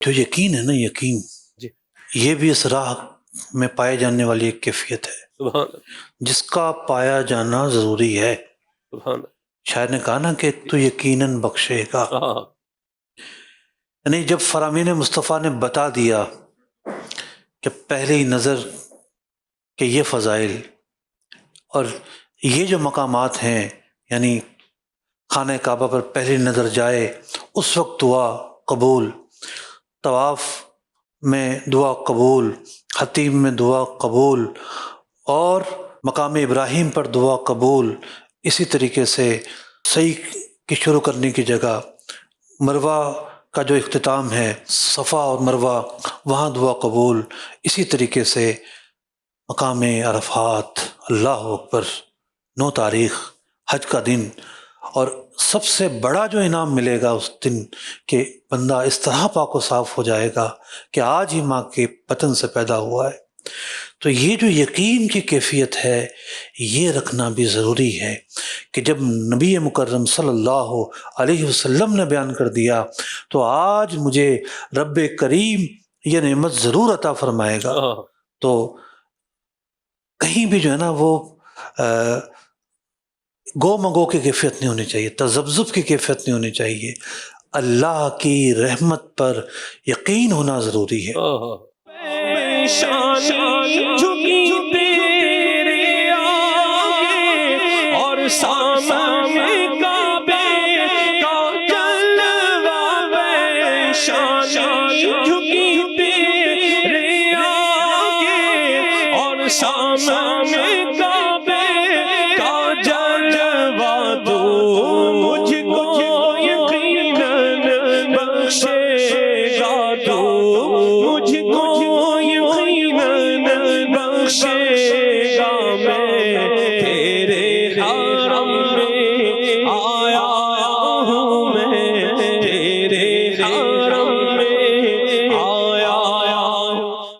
جو یقین ہے نا، یقین جی یہ بھی اس راہ میں پائے جانے والی ایک کیفیت ہے سبحان جس کا پایا جانا ضروری ہے۔ سبحان شاعر نے کہا نا کہ تو یقیناً بخشے گا، ہاں یعنی جب فرامین مصطفیٰ نے بتا دیا کہ پہلی نظر کے یہ فضائل اور یہ جو مقامات ہیں، یعنی خانہ کعبہ پر پہلی نظر جائے اس وقت دعا قبول، طواف میں دعا قبول، حتیم میں دعا قبول، اور مقام ابراہیم پر دعا قبول، اسی طریقے سے صحیح کی شروع کرنے کی جگہ مروہ کا جو اختتام ہے، صفا اور مروہ، وہاں دعا قبول، اسی طریقے سے مقام عرفات، اللہ اکبر، 9 تاریخ حج کا دن، اور سب سے بڑا جو انعام ملے گا اس دن کہ بندہ اس طرح پاک و صاف ہو جائے گا کہ آج ہی ماں کے بطن سے پیدا ہوا ہے۔ تو یہ جو یقین کی کیفیت ہے یہ رکھنا بھی ضروری ہے کہ جب نبی مکرم صلی اللہ علیہ وسلم نے بیان کر دیا تو آج مجھے رب کریم یہ نعمت ضرور عطا فرمائے گا، تو کہیں بھی جو ہے نا وہ گو مگو کی کیفیت نہیں ہونی چاہیے، تذبذب کی کیفیت نہیں ہونی چاہیے، اللہ کی رحمت پر یقین ہونا ضروری ہے۔ پیشانی جھکی تیرے آگے اور سامنے کعبے کا جلوہ، پیشانی جھکی تیرے آگے اور سامنے کعبے کا جلوہ، تو مجھ کو یقیناً بخشے گا، تو مجھ کو بخشے گا۔ میں تیرے حرم میں آیا ہوں، میں تیرے حرم